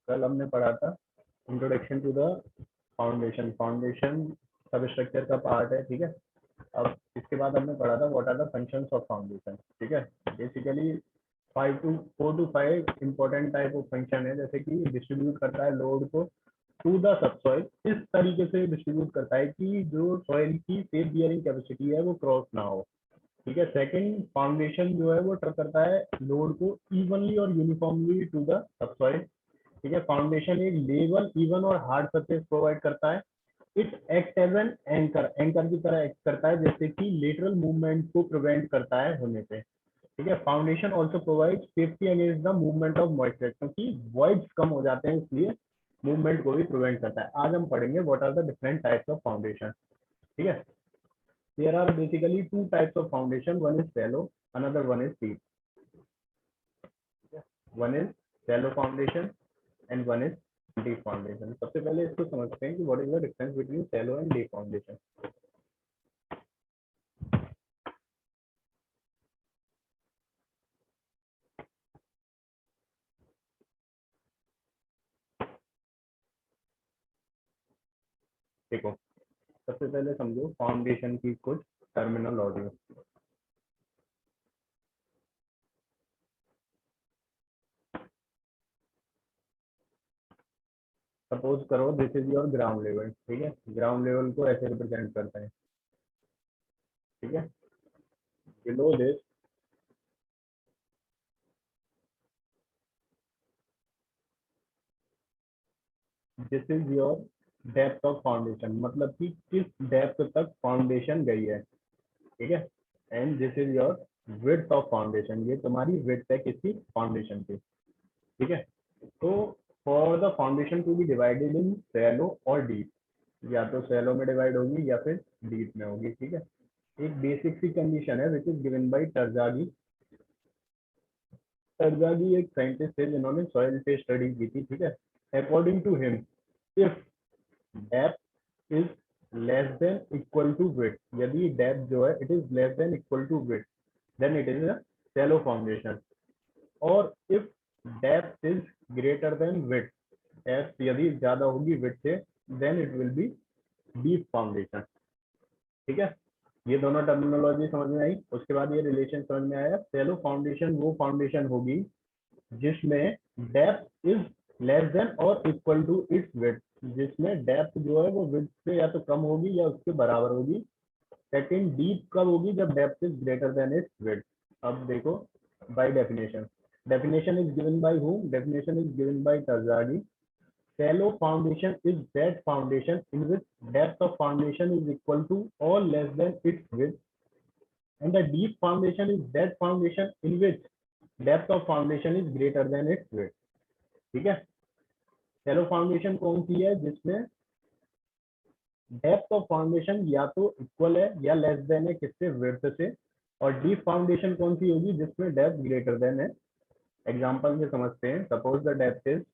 कल हमने पढ़ा था introduction to the foundation. Foundation सब स्ट्रक्चर का पार्ट है, ठीक है। अब इसके बाद हमने पढ़ा था what are the functions of foundation, ठीक है। Basically 4 to 5 important type of function है, जैसे कि डिस्ट्रीब्यूट करता है लोड को टू द सबसॉइल, इस तरीके से डिस्ट्रीब्यूट करता है कि जो सॉइल की सेफ बियरिंग कैपेसिटी है वो क्रॉस ना हो, ठीक है। सेकंड, फाउंडेशन जो है वो ट्रक करता है लोड को इवनली और यूनिफॉर्मली टू द सबसॉइल, ठीक है। फाउंडेशन एक लेवल, इवन और हार्ड सरफेस प्रोवाइड करता है। It act as an anchor, anchor की तरह एक्ट करता है, जैसे कि लेटरल मूवमेंट को प्रिवेंट करता है होने से, ठीक है। Foundation also provide safety against the movement of moisture, क्योंकि वॉइड्स कम हो जाते हैं इसलिए मूवमेंट को भी प्रिवेंट करता है। आज हम पढ़ेंगे what are the different types of foundation, ठीक है। There are basically two types of foundation, one is shallow, another one is deep. One is shallow foundation and one is deep foundation. सबसे पहले इसको समझते हैं कि what is the difference between shallow and deep foundation. देखो, सबसे पहले समझो फाउंडेशन की कुछ टर्मिनोलॉजी। सपोज करो this is your ground level, ठीक है। ग्राउंड लेवल को ऐसे रिप्रेजेंट करते हैं, ठीक है। Below this is your depth of foundation, मतलब कि किस डेप्थ तक फाउंडेशन गई है, ठीक है। And this is your width of foundation, ये तुम्हारी विड्थ है किसी फाउंडेशन की, ठीक है। तो for the foundation to be divided in shallow और डीप, या तो सैलो में डिवाइड होगी या फिर डीप में होगी, ठीक है। एक बेसिक सी कंडीशन है विच इज गिवन बाय टर्जागी। टर्जागी एक साइंटिस्ट थे जिन्होंने सॉइल पे स्टडी की थी, ठीक है। According to him, if depth is less than equal to width, यदि डेप्थ जो है it is less than equal to width, then it is a shallow foundation. और if depth is greater than width, depth यदि ज्यादा होगी width से, then it will be deep foundation, ठीक है। ये दोनों टर्मिनोलॉजी समझ में आई। उसके बाद ये रिलेशन समझ में आया। शैलो फाउंडेशन वो फाउंडेशन होगी जिसमें डेप्थ इज लेस देन और इक्वल टू इट्स विड्थ, जिसमें डेप्थ जो है वो विड्थ से या तो कम होगी या उसके बराबर होगी। सेकंड, डीप कब होगी, जब depth is greater then it's width. अब देखो, by definition, definition is given by whom? Definition is given by Tarzadi. Shallow foundation is that foundation in which depth of foundation is equal to or less than its width, and the deep foundation is that foundation in which depth of foundation is greater than its width, ठीक है। Shallow foundation कौन सी है, जिसमें depth of foundation या तो equal है या less than है किससे, विड्थ से। और डीप फाउंडेशन कौन सी होगी, जिसमें डेप्थ ग्रेटर देन है। एग्जांपल से समझते हैं। Suppose the depth is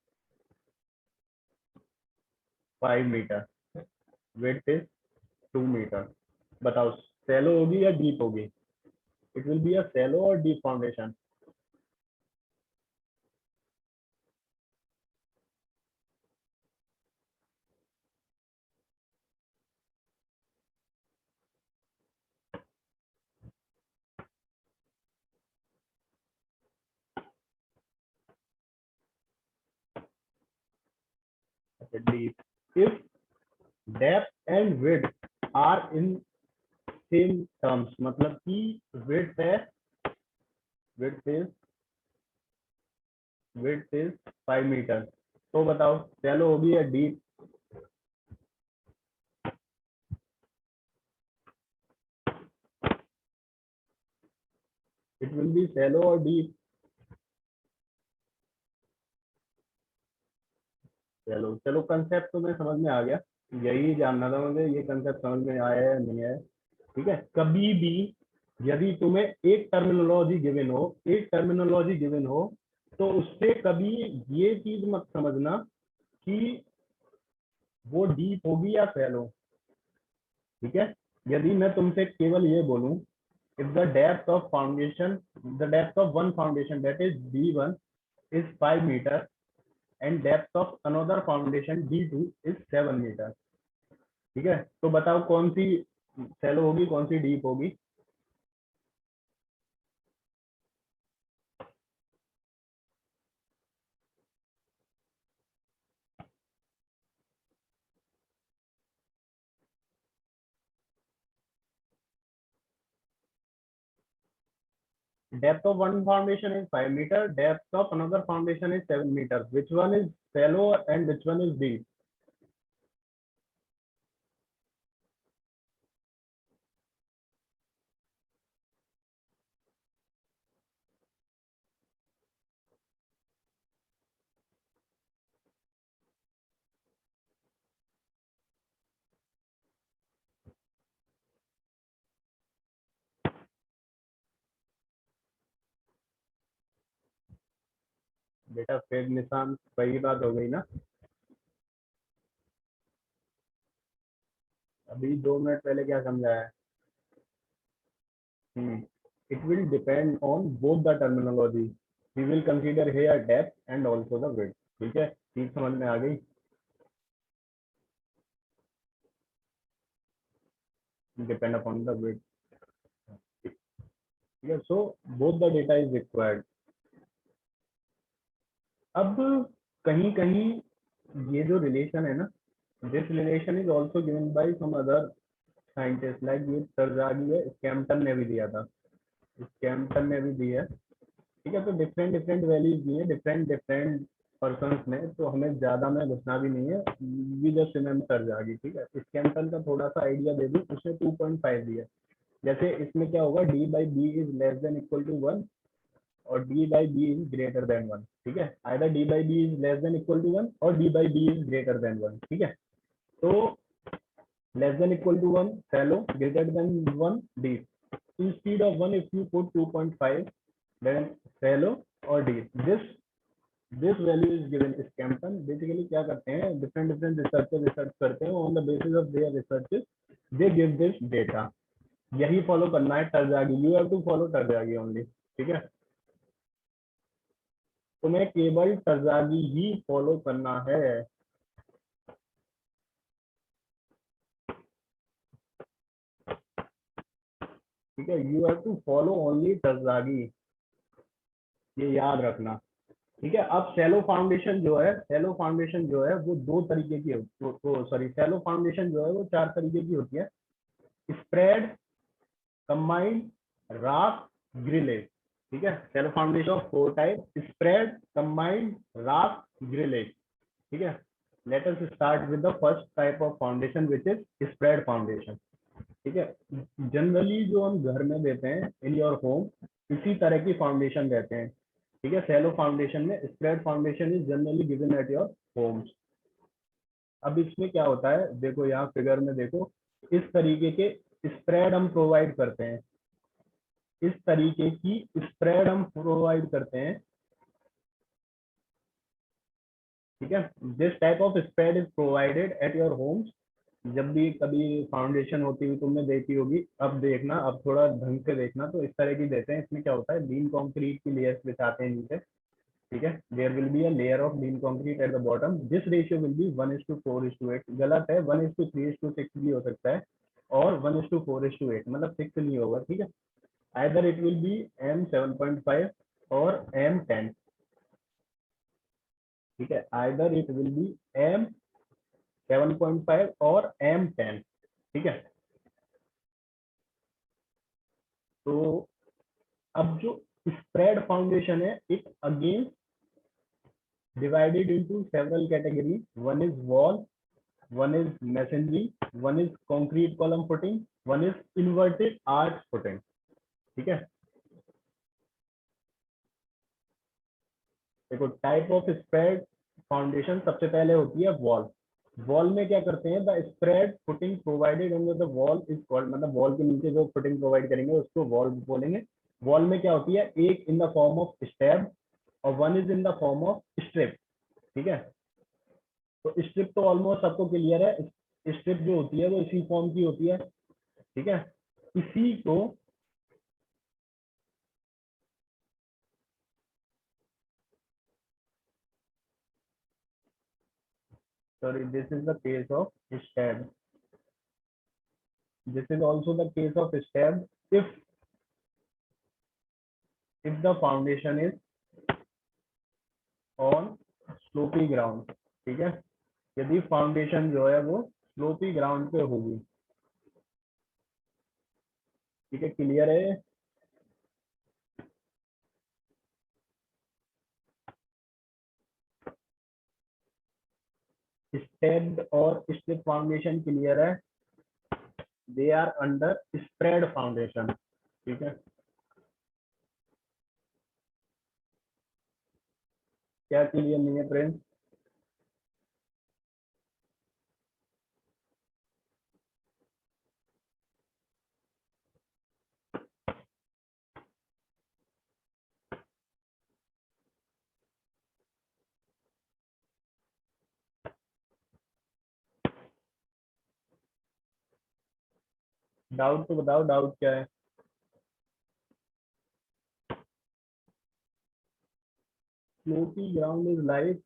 5 metre, width is 2 metre. बताओ शैलो होगी या डीप होगी? It will be a shallow और deep foundation. Deep, if depth and width are in same terms, मतलब कि विड्थ है, width is width is 5 metre, तो बताओ शैलो होगी या deep? It will be shallow और डीप। चलो चलो, कंसेप्ट तो मैं समझ में आ गया। यही जानना था मुझे, ये कंसेप्ट समझ में आया है नहीं है, ठीक है। कभी भी यदि तुम्हें एक टर्मिनोलॉजी गिवन हो, एक टर्मिनोलॉजी गिवन हो, तो उससे कभी ये चीज मत समझना कि वो डीप होगी या शैलो, ठीक है। यदि मैं तुमसे केवल ये बोलूं, if the depth of foundation, the depth of one foundation that is D1 is 5 metre, and depth of another foundation D2 is 7 metre. ठीक है, तो बताओ कौन सी शैलो होगी, कौन सी डीप होगी? Depth of one foundation is 5 meter. Depth of another foundation is 7 meters. Which one is shallow and which one is deep? बेटा फिर निशान वही बात हो गई ना। अभी 2 मिनट पहले क्या समझाया? It will depend on both the terminology. We will consider here depth and also the width. ठीक है, चीज समझ में आ गई? Depend upon the width. ठीक है, so both the data is required. अब कहीं कहीं ये जो रिलेशन है ना, this relation is also given by some other scientist, like ये तरजागी है, स्कैम्पटन ने भी दिया था, स्कैम्पटन ने भी दी है। ठीक है, तो डिफरेंट डिफरेंट वैल्यूज दी है डिफरेंट डिफरेंट पर्सन ने, तो हमें ज्यादा में घुसना भी नहीं है, वी जस्ट रिमेम्बर जाएगी। ठीक है, स्कैम्पटन का थोड़ा सा आइडिया दे दूं, उसने 2.5 दिया। जैसे इसमें क्या होगा, D by B is less than equal to 1 और D by B is greater than 1। ठीक है, either D by B is less than equal to 1 और D by B is greater than 1। ठीक है, तो less than equal to 1 shallow, greater than 1 deep. Instead of 1, if you put 2.5, then shallow or deep. This value is given Scampton। Basically क्या करते हैं, different different researcher research करते हैं, on the basis of their researches they give this data. यही follow करना है Terzaghi, you have to follow Terzaghi only. ठीक है, तुम्हें केवल टरजागी ही फॉलो करना है। ठीक है, you have to follow only Terzaghi, ये याद रखना। ठीक है, अब शैलो फाउंडेशन जो है, शैलो फाउंडेशन जो है वो दो तरीके की सॉरी, शैलो फाउंडेशन जो है वो 4 तरीके की होती है, स्प्रेड, कंबाइंड, राफ, ग्रिलेज। ठीक है, shallow foundation of 4 type, spread, combined, raft, grillage. ठीक है, let us start with the first type of foundation which is spread foundation. ठीक है, जनरली जो हम घर में देते हैं इन योर होम, इसी तरह की फाउंडेशन देते हैं। ठीक है, शैलो फाउंडेशन में spread foundation is generally given at your homes. अब इसमें क्या होता है, देखो यहाँ फिगर में देखो, इस तरीके के स्प्रेड हम प्रोवाइड करते हैं, इस तरीके की स्प्रेड हम प्रोवाइड करते हैं। ठीक है, this type of spread is provided at your homes. जब भी कभी फाउंडेशन होती हुई तुमने देखी होगी, अब देखना, अब थोड़ा ढंग से देखना, तो इस तरह की देते हैं। इसमें क्या होता है, बीम कंक्रीट की लेयर्स बिछाते हैं नीचे। ठीक है, there will be a layer of beam concrete at the bottom, this ratio will be 1:4:8। गलत है, 1:3:6 भी हो सकता है, और 1:4:8, मतलब 6 नहीं होगा। ठीक है, either it will B M7.5 और M10। ठीक है, either it will B M7.5 और M10। ठीक है, तो अब जो स्प्रेड फाउंडेशन है, it again divided into several categories. One is wall, one is masonry, one is concrete column footing, one is inverted arch footing। ठीक है, देखो टाइप ऑफ स्प्रेड फाउंडेशन, सबसे पहले होती है वॉल। वॉल में क्या करते हैं, the spread footing provided under the wall is called, मतलब वॉल के नीचे जो फुटिंग प्रोवाइड करेंगे उसको वॉल बोलेंगे। वॉल में क्या होती है, एक in the form of stab और one is in the form of strip. ठीक है, तो स्ट्रिप तो ऑलमोस्ट सबको क्लियर है, स्ट्रिप जो होती है वो इसी फॉर्म की होती है। ठीक है, इसी को sorry, this is the case of stab. This is also the case of stab if the foundation is on slopy ground, ठीक है, यदि फाउंडेशन जो है वो स्लोपी ग्राउंड पे होगी, ठीक है, क्लियर है। स्टेप्ड और स्लिप फाउंडेशन क्लियर है, they are under spread foundation, ठीक है। क्या क्लियर नहीं है फ्रेंड्स? डाउट तो बताओ, डाउट क्या है? स्लोपी ग्राउंड इज लाइक,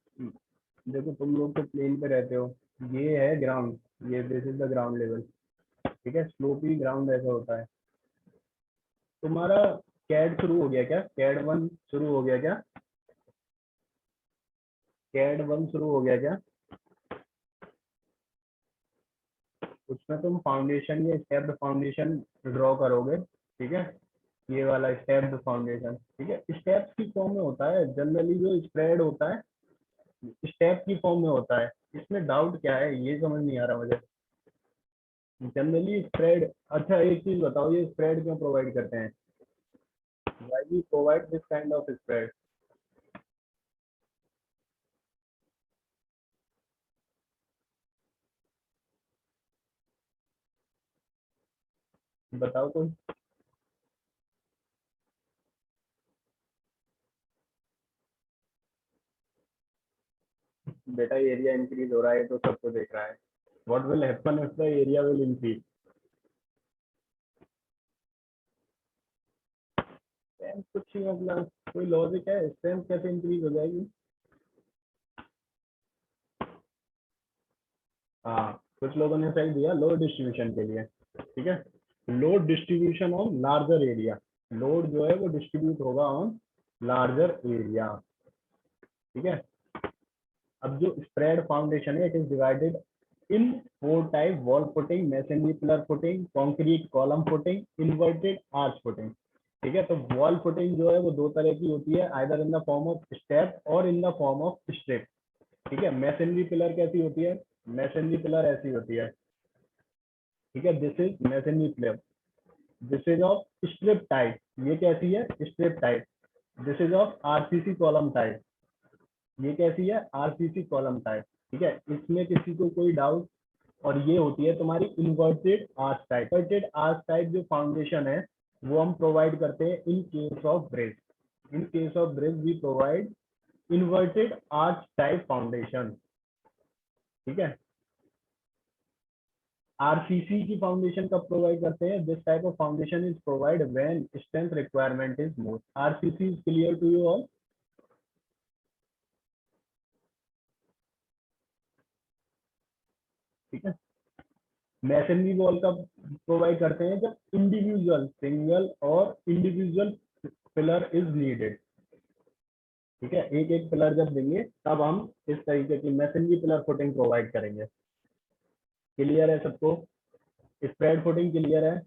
देखो तुम लोग तो प्लेन पे रहते हो, ये है ग्राउंड, ये this is the ground level, ठीक है। स्लोपी ग्राउंड ऐसा होता है। तुम्हारा कैड शुरू हो गया क्या? कैड वन शुरू हो गया क्या? कैड वन शुरू हो गया क्या? उसमें तुम फाउंडेशन या स्टेप्ड फाउंडेशन ड्रॉ करोगे, ठीक है, ये वाला स्टेप्ड फाउंडेशन, ठीक है। स्टेप्स की फॉर्म में होता है जनरली, जो स्प्रेड होता है स्टेप की फॉर्म में होता है। इसमें डाउट क्या है, ये समझ नहीं आ रहा मुझे। जनरली स्प्रेड, अच्छा एक चीज बताओ, ये स्प्रेड क्यों प्रोवाइड करते हैं? Why we provide this kind of spread? बताओ कोई। बेटा एरिया इंक्रीज हो रहा है तो सबको देख रहा है। What will happen if the area will increase? Strength कुछ ही, मतलब कोई लॉजिक है? स्ट्रेंथ कैसे इंक्रीज हो जाएगी? हाँ, कुछ लोगों ने सही दिया, लोड डिस्ट्रीब्यूशन के लिए, ठीक है। Load distribution on larger area, load जो है वो डिस्ट्रीब्यूट होगा ऑन लार्जर एरिया, ठीक है। अब जो स्प्रेड फाउंडेशन है, it is divided in four type: wall footing, masonry pillar footing, concrete column footing, inverted arch footing, ठीक है। तो वॉल फुटिंग जो है वो दो तरह की होती है, either in the form of step और in the form of strip, ठीक है। मैसनरी पिलर कैसी होती है? मैसनरी पिलर ऐसी होती है, ठीक है, this is masonry pillar, this is of strip type, ये कैसी है? Strip type. This is of RCC column type, ये कैसी है? आरसीसी कॉलम टाइप, ठीक है। इसमें किसी को कोई डाउट? और ये होती है तुम्हारी inverted arch type. Inverted arch type जो फाउंडेशन है वो हम प्रोवाइड करते हैं in case of bridge, in case of bridge we provide inverted arch type foundation, ठीक है। आरसीसी की फाउंडेशन कब प्रोवाइड करते हैं? This type of foundation is provide when strength requirement is more. RCC is clear to you all? ठीक है। Masonry wall का provide करते हैं जब इंडिविजुअल, सिंगल और इंडिविजुअल पिलर इज नीडेड, ठीक है। एक एक पिलर जब देंगे तब हम इस तरीके की मैसनरी पिलर फुटिंग प्रोवाइड करेंगे। क्लियर है सबको? स्प्रेड फुटिंग क्लियर है?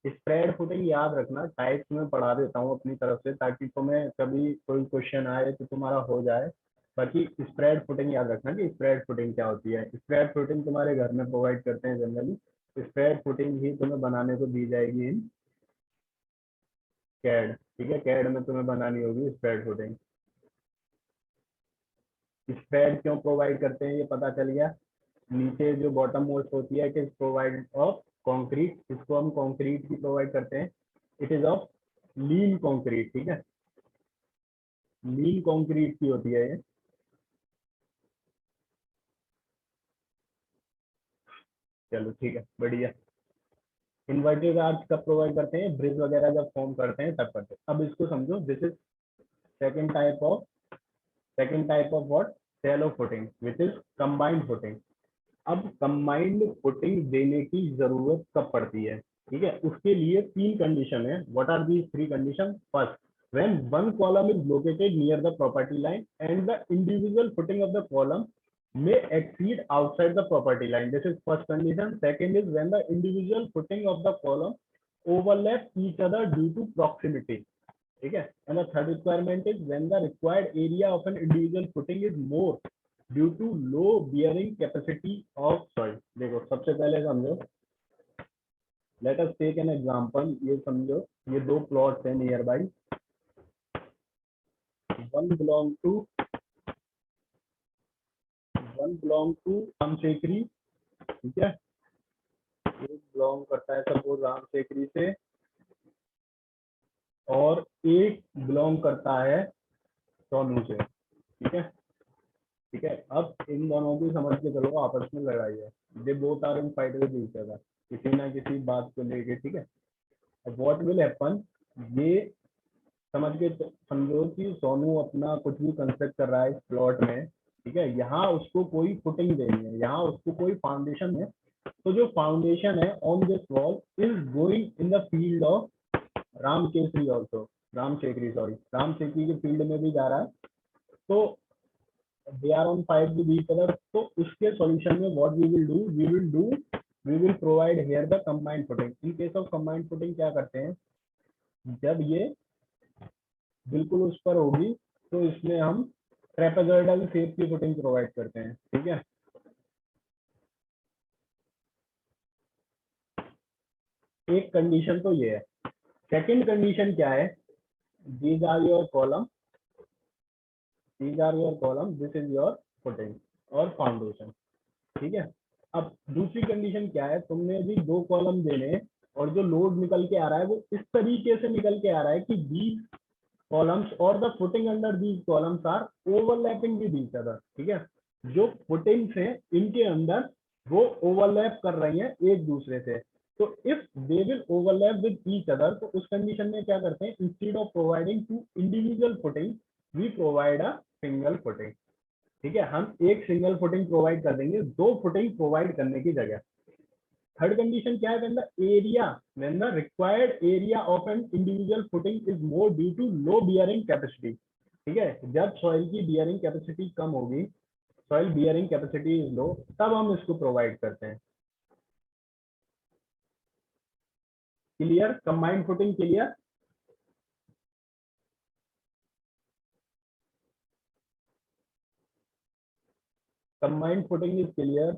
स्प्रेड फुटिंग याद रखना, टाइप्स में पढ़ा देता हूँ अपनी तरफ से, ताकि तुम्हें कभी कोई क्वेश्चन आए तो तुम्हारा हो जाए। बाकी स्प्रेड फुटिंग याद रखना कि स्प्रेड फुटिंग क्या होती है। स्प्रेड फुटिंग तुम्हारे घर में प्रोवाइड करते हैं जनरली, स्प्रेड फुटिंग ही तुम्हें बनाने को दी जाएगी इन कैड, ठीक है। कैड में तुम्हें बनानी होगी स्प्रेड फुटिंग। स्प्रेड क्यों प्रोवाइड करते हैं ये पता चल गया। नीचे जो बॉटम मोस्ट होती है, it is provide of concrete, इसको हम कंक्रीट की प्रोवाइड करते हैं। It is of lean concrete, ठीक है, लीन कंक्रीट की होती है ये। चलो ठीक है, बढ़िया। इन्वर्टेड आर्च कब प्रोवाइड करते हैं, ब्रिज वगैरह जब फॉर्म करते हैं तब करते हैं। अब इसको समझो, this is second type of what, shallow footing which is combined footing. अब कंबाइंड फुटिंग देने की जरूरत कब पड़ती है, ठीक है, उसके लिए तीन कंडीशन है। What are the three condition? First, when one column is located near the property line and the individual footing of the column may exceed outside the property line. This is first condition. Second is when the individual footing of the column overlap each other due to proximity. ठीक है, and the third requirement is when the required area of an individual footing is more due to low bearing capacity of soil. देखो सबसे पहले समझो, let us take an example. ये समझो, ये दो प्लॉट्स हैं nearby, one belong to Ram Shekhari, ठीक है, एक बिलोंग करता है सपोज राम शेखरी से, और एक बिलोंग करता है सोनू से, ठीक है। ठीक है, अब इन दोनों की समझ के चलो आपस में लड़ाई है, they both are in fight with each other, किसी ना किसी बात को लेके, ठीक है। अब व्हाट विल हैपन, ये समझ के समझो कि सोनू अपना कुछ भी कंस्ट्रक्ट कर रहा है इस प्लॉट में, ठीक है, यहाँ उसको कोई फुटिंग देनी है, यहाँ उसको कोई फाउंडेशन है, तो जो फाउंडेशन है on this wall is going in the field of Ram Kesari also, Ram Shekhari sorry, Ram Shekhari के फील्ड में भी जा रहा है, तो they are on fight with each other. तो उसके सॉल्यूशन में what we will provide here the combined footing. In case of combined footing क्या करते हैं, जब ये बिल्कुल उस पर होगी तो इसमें हम ट्रेपेजॉइडल शेप की फुटिंग प्रोवाइड करते हैं, ठीक है। एक कंडीशन तो ये है। सेकंड कंडीशन क्या है, these are your column, this is your footing और फाउंडेशन, ठीक है। अब दूसरी कंडीशन क्या है, तुमने अभी दो कॉलम देने और जो लोड निकल के आ रहा है वो इस तरीके से निकल के आ रहा है कि these columns और the footing under these columns are overlapping with each other, ठीक है। जो फुटिंग्स हैं इनके अंदर वो ओवरलैप कर रही हैं एक दूसरे से, तो if they will overlap with each other, तो उस कंडीशन में क्या करते हैं, instead of providing two individual footing we provide a single footing, ठीक है। हम एक सिंगल फुटिंग प्रोवाइड कर देंगे दो फुटिंग प्रोवाइड करने की जगह। थर्ड कंडीशन क्या है, when the required area of an individual footing is more due to low bearing capacity, ठीक है, जब सॉइल की बियरिंग कैपेसिटी कम होगी, soil bearing capacity is low, तब हम इसको प्रोवाइड करते हैं। Clear, combined footing clear. Combined footing is clear.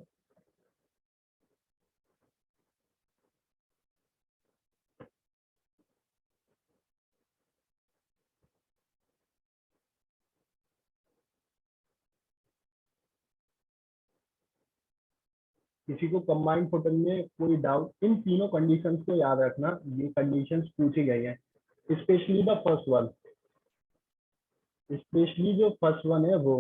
किसी को कंबाइंड फुटिंग में कोई डाउट, इन तीनों कंडीशंस को याद रखना, ये कंडीशंस पूछी गई हैं, specially the first one, specially जो फर्स्ट वन है वो।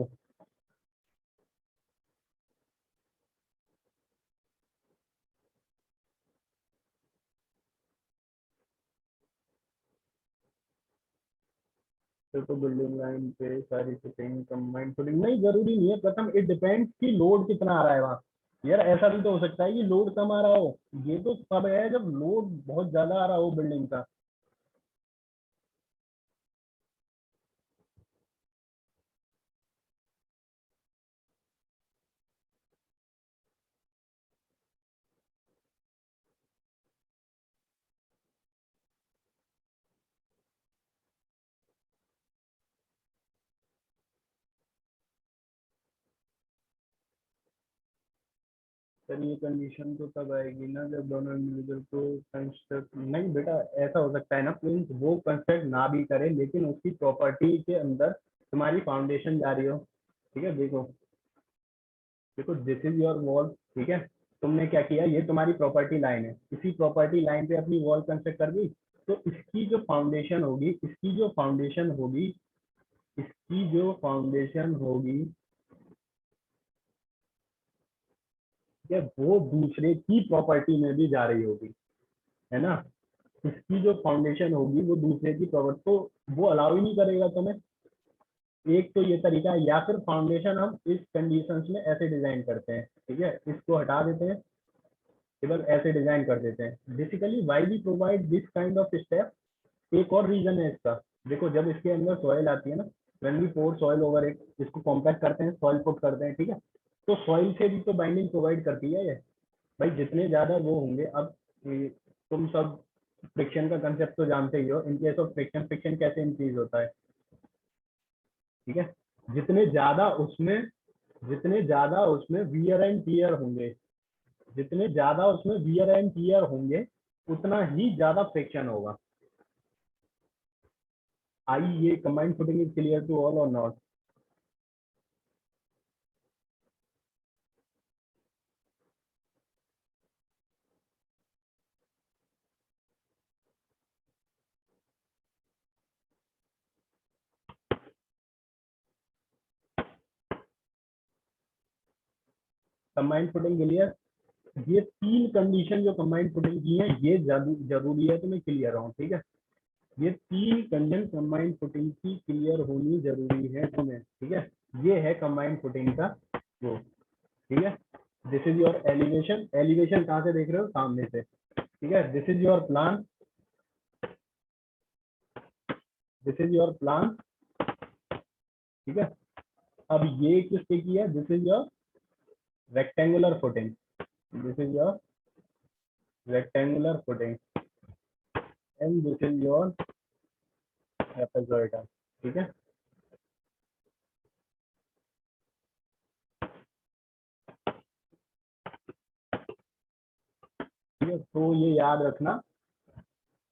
तो बिल्डिंग लाइन पे सारी फुटिंग कंबाइंड फुटिंग नहीं जरूरी नहीं है, प्रथम इट डिपेंड्स कि लोड कितना आ रहा है वहाँ। यार ऐसा भी तो हो सकता है कि लोड कम आ रहा हो, ये तो तब है जब लोड बहुत ज्यादा आ रहा हो बिल्डिंग का। सर ये कंडीशन तो तब आएगी ना जब दोनों इंडिविजुअल को कंस्ट्रक्ट, नहीं बेटा ऐसा हो सकता है ना, प्लीज वो कंस्ट्रक्ट ना भी करे लेकिन उसकी प्रॉपर्टी के अंदर तुम्हारी फाउंडेशन जा रही हो, ठीक है। देखो देखो दिस इज योर वॉल, ठीक है, तुमने क्या किया, ये तुम्हारी प्रॉपर्टी लाइन है, इसी प्रॉपर्टी लाइन पे अपनी वॉल कंस्ट्रक्ट कर दी, तो इसकी जो फाउंडेशन होगी, इसकी जो फाउंडेशन होगी, या वो दूसरे की प्रॉपर्टी में भी जा रही होगी, है ना। इसकी जो फाउंडेशन होगी वो दूसरे की प्रॉपर्टी तो वो अलाउ ही नहीं करेगा तुम्हें। एक तो ये तरीका है, या फिर फाउंडेशन हम इस कंडीशंस में ऐसे डिजाइन करते हैं, ठीक है, इसको हटा देते हैं, केवल ऐसे डिजाइन कर देते हैं। Basically why we provide this kind of step, एक और रीजन है इसका। देखो जब इसके अंदर सॉइल आती है ना, when we pour soil over it, इसको कॉम्पैक्ट करते हैं, सॉइल पुट करते हैं, ठीक है, तो सॉइल से भी तो बाइंडिंग प्रोवाइड करती है ये। भाई जितने ज्यादा वो होंगे, अब तुम सब फ्रिक्शन का कंसेप्ट तो जानते ही हो। इन केस ऑफ फ्रिक्शन, फ्रिक्शन कैसे इंक्रीज होता है, ठीक है, जितने ज्यादा उसमें जितने ज्यादा उसमें वियर एंड टीयर होंगे, जितने ज्यादा उसमें वियर एंड टीयर होंगे, उतना ही ज्यादा फ्रिक्शन होगा। आई ये combined footing is clear to all or not? Combined footing clear? ये तीन कंडीशन जो कंबाइंड फुटिंग की है, ये जरूरी है तुम्हें क्लियर हो, ठीक है। ये तीन कंडीशन कंबाइंड फुटिंग की क्लियर होनी जरूरी है तुम्हें, ठीक है। ये है कंबाइंड फुटिंग का वो, ठीक है। This is your elevation, elevation कहाँ से देख रहे हो, सामने से, ठीक है। This is your plan, this is your plan, ठीक है। अब ये किसने किया, this is your rectangular footing, this is your rectangular footing, and this is your trapezoidal, ठीक है। ठीक है, तो ये याद रखना,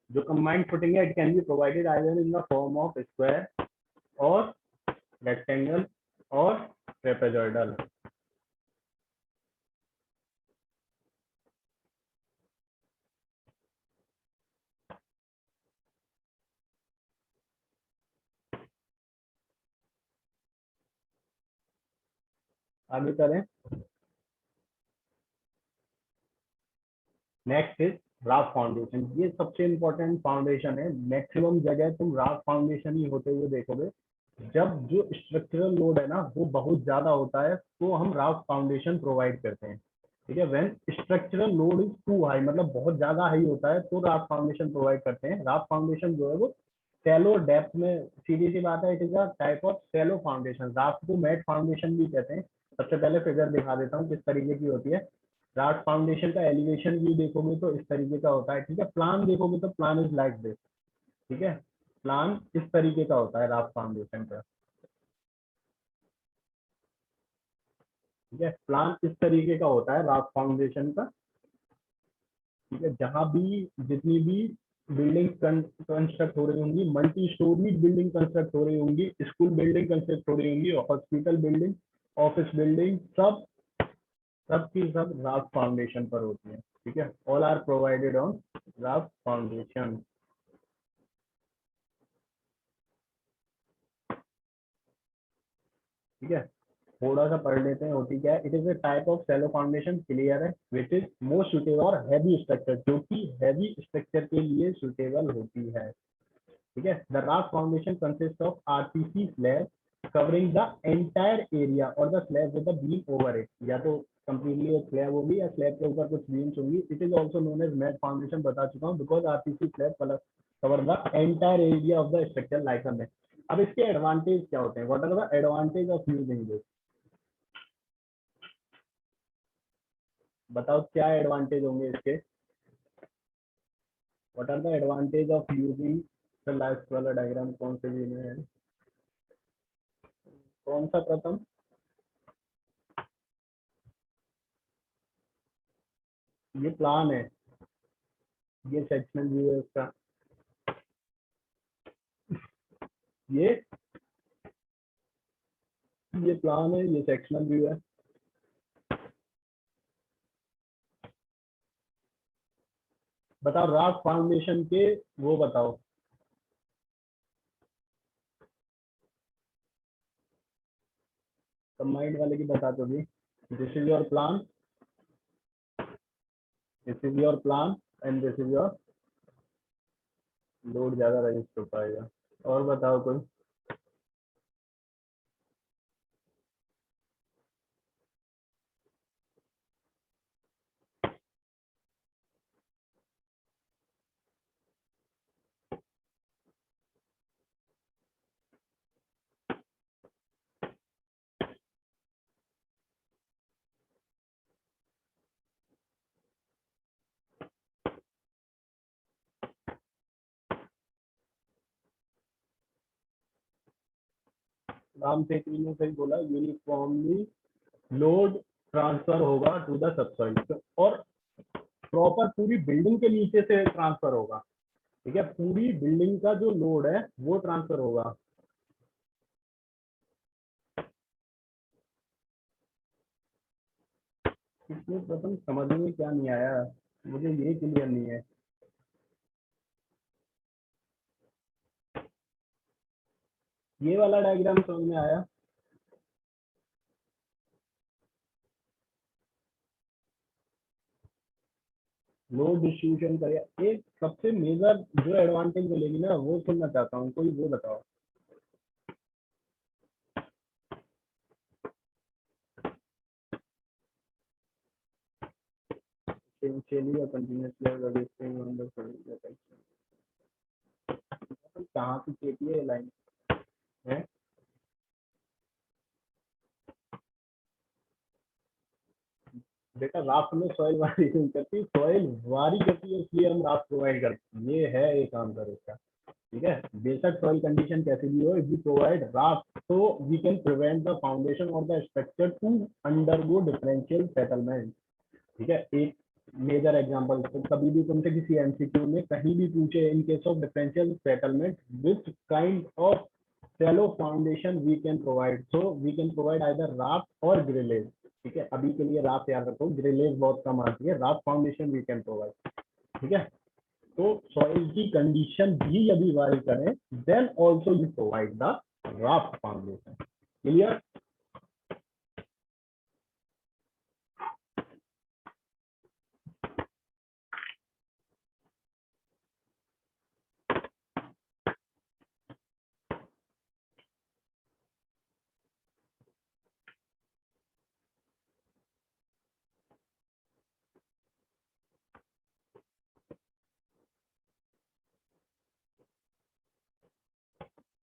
जो कंबाइंड फुटिंग है, it can be provided either in the form of square और रेक्टेंगल और ट्रेपेजॉइडल। आगे करें। Next is raft foundation. ये सबसे इंपॉर्टेंट फाउंडेशन है। मैक्सिमम जगह तुम राफ फाउंडेशन ही होते हुए देखोगे। जब जो स्ट्रक्चरल लोड है ना वो बहुत ज्यादा होता है, तो हम राफ फाउंडेशन प्रोवाइड करते हैं, ठीक है। When structural load is too high, मतलब बहुत ज्यादा हाई होता है, तो राफ फाउंडेशन प्रोवाइड करते हैं। राफ फाउंडेशन जो है वो शैलो डेप्थ में, सीधी सी बात है, it is a type of shallow foundation. Raft को मैट फाउंडेशन भी कहते हैं। सबसे पहले फिगर दिखा देता हूँ किस तरीके की होती है। राफ्ट फाउंडेशन का एलिवेशन व्यू देखोगे तो इस तरीके का होता है, ठीक है। प्लान देखोगे तो प्लान इज लाइक दिस, ठीक है। प्लान इस तरीके का होता है राफ्ट फाउंडेशन का, ठीक है। प्लान इस तरीके का होता है राफ्ट फाउंडेशन का, ठीक है। जहां भी जितनी भी बिल्डिंग कंस्ट्रक्ट हो रही होंगी, मल्टी स्टोरी बिल्डिंग कंस्ट्रक्ट हो रही होंगी, स्कूल बिल्डिंग कंस्ट्रक्ट हो रही होंगी, हॉस्पिटल बिल्डिंग, ऑफिस बिल्डिंग, सब सब की सब राफ्ट फाउंडेशन पर होती है, ठीक है। All are provided on raft foundation, ठीक है। थोड़ा सा पढ़ लेते हैं होती क्या है। It is a type of shallow foundation, clear है, विच इज मोस्ट सुटेबल और हैवी स्ट्रक्चर, जो कि हैवी स्ट्रक्चर के लिए सुटेबल होती है, ठीक है। The raft foundation consist of RCC slab covering the entire area और the slab with the beam over it, या तो कंप्लीटली एक स्लैब होगी या स्लैब के ऊपर कुछ बीम्स होंगी। It is also known as mat foundation, बता चुका हूँ, because RCC slab cover the entire area of the structure like a mat. अब इसके एडवांटेज क्या होते हैं, what are the advantage of using this, बताओ क्या एडवांटेज होंगे इसके। What are the advantage of using the last वाला डायग्राम, कौन से भी में है, कौन सा प्रथम, ये प्लान है, ये सेक्शनल व्यू है उसका, ये ये प्लान है, ये सेक्शनल व्यू है। बताओ राफ्ट फाउंडेशन के वो बताओ, कंबाइंड वाले की बता दो भी। This is your plan, this is your plan, and this is your load ज्यादा रजिस्ट हो पाएगा। और बताओ कोई। राम सेठी ने सही बोला, यूनिफॉर्मली लोड ट्रांसफर होगा टू द सबसॉइल, और प्रॉपर पूरी बिल्डिंग के नीचे से ट्रांसफर होगा। ठीक है, पूरी बिल्डिंग का जो लोड है वो ट्रांसफर होगा। इसमें प्रथम समझ में क्या नहीं आया, मुझे ये क्लियर नहीं है। ये वाला डायग्राम समझ में आया। लोड डिस्ट्रीब्यूशन का एक सबसे मेजर जो एडवांटेज मिलेगी ना वो सुनना चाहता हूँ, कोई वो बताओ। चलिए या कंटिन्यूसली कहाँ से चेपी है लाइन है। बेटा राफ्ट में सॉइल वारी नहीं करती, सॉइल वारी करती है, इसलिए हम राफ्ट प्रोवाइड करते हैं, ये है एक आंसर इसका। ठीक है, बेशक सॉइल कंडीशन कैसी भी हो, इफ वी प्रोवाइड राफ्ट तो we can prevent the foundation और the structure to undergo differential settlement. ठीक है, एक मेजर एग्जांपल, तो कभी भी तुमसे किसी एमसीक्यू में कहीं भी पूछे, इन case of differential settlement which kind of shallow foundation we can provide, so we can provide either raft or grillage। ठीक है, अभी के लिए राफ्ट याद रखो, ग्रिलेज बहुत कम आती है, raft foundation we can provide. ठीक है, तो सॉइल की कंडीशन भी यदि वारी करें then also you provide the raft foundation. Clear.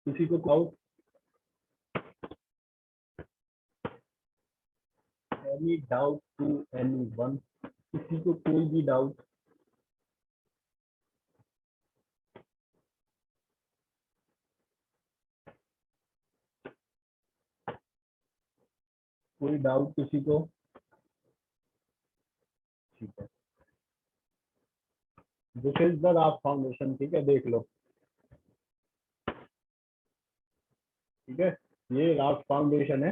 किसी को doubt, any doubt to anyone, किसी को कोई भी डाउट। कोई डाउट किसी को। ठीक है, this is the raft foundation. ठीक है, देख लो। ठीक है, ये राफ्ट फाउंडेशन है।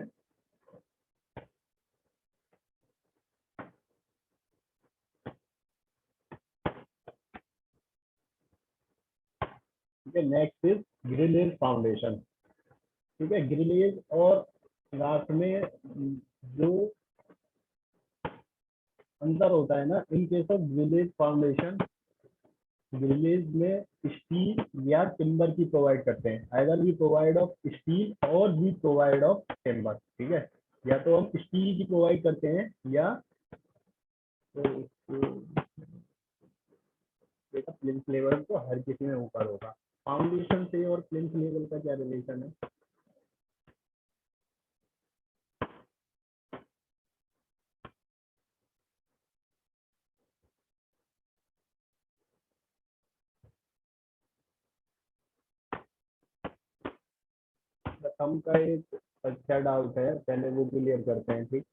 ठीक है, नेक्स्ट इज ग्रिलेज फाउंडेशन। ठीक है, ग्रिलेज और राफ्ट में जो अंतर होता है ना, in case of grillage foundation, grillage में स्टील या टिम्बर की प्रोवाइड करते हैं, either we provide of steel और वी प्रोवाइड ऑफ टिम्बर। ठीक है, या तो हम स्टील की प्रोवाइड करते हैं या तो बेटा प्लिंथ लेवल तो हर किसी में ऊपर होगा। फाउंडेशन से और प्लिंथ लेवल का क्या रिलेशन है। प्रथम का एक अच्छा डाउट है, पहले वो क्लियर करते हैं। ठीक,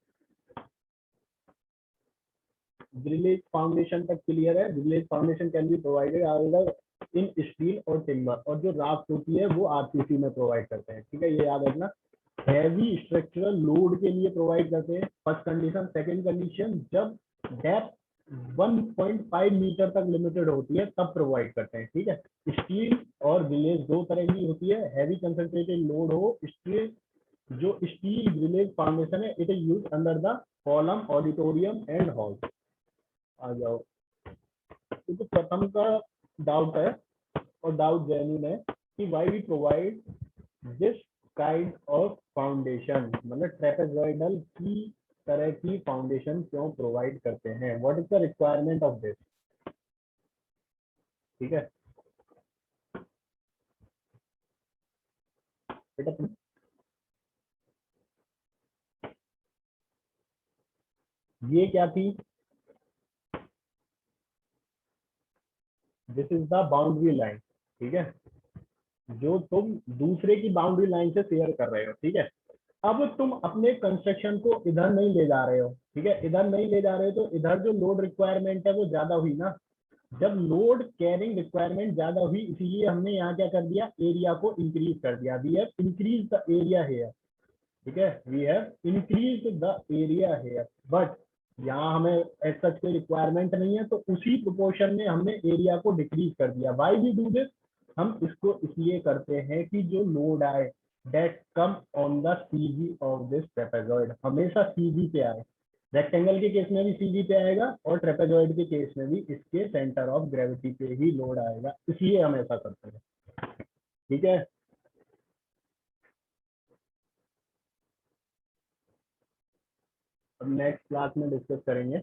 ग्रिलेज फाउंडेशन तक क्लियर है। Grillage foundation can be provided either in steel और टिम्बर, और जो राफ्ट होती है वो आरसीसी में प्रोवाइड करते हैं। ठीक है, ये याद रखना। हैवी स्ट्रक्चरल लोड के लिए प्रोवाइड करते हैं, फर्स्ट कंडीशन। सेकंड कंडीशन, जब डेप्थ 1.5 मीटर तक लिमिटेड होती है तब प्रोवाइड करते हैं। ठीक है, स्टील और ग्रिलेज दो तरह की होती है। हैवी कंसंट्रेटेड लोड हो, स्टील, जो स्टील ग्रिलेज फाउंडेशन है, it is use under the column, auditorium and hall. आ जाओ, तो प्रथम का डाउट है और डाउट जेन्युइन है कि why we provide this kind of foundation, मतलब ट्रेपेजॉइडल की तरह की फाउंडेशन क्यों प्रोवाइड करते हैं, what is the requirement of this. ठीक है बेटा, ये क्या थी, this is the boundary line. ठीक है, जो तुम दूसरे की बाउंड्री लाइन से शेयर कर रहे हो। ठीक है, अब तुम अपने कंस्ट्रक्शन को इधर नहीं ले जा रहे हो। ठीक है, इधर नहीं ले जा रहे हो तो इधर जो लोड रिक्वायरमेंट है वो ज्यादा हुई ना। जब लोड कैरिंग रिक्वायरमेंट ज्यादा हुई, इसीलिए हमने यहाँ क्या कर दिया, एरिया को इंक्रीज कर दिया। We have increase the area here. ठीक है, we have increase the area here, but यहाँ हमें ऐसा कोई रिक्वायरमेंट नहीं है, तो उसी प्रोपोर्शन में हमने एरिया को डिक्रीज कर दिया। व्हाई वी डू दिस, हम इसको इसलिए करते हैं कि जो लोड आए that come on the CG of this trapezoid, हमेशा सीजी पे आए। रेक्टेंगल के केस में भी सीजी पे आएगा और ट्रेपेजॉइड के केस में भी इसके सेंटर ऑफ ग्रेविटी पे ही लोड आएगा, इसलिए हम ऐसा करते हैं। ठीक है, अब नेक्स्ट क्लास में डिस्कस करेंगे।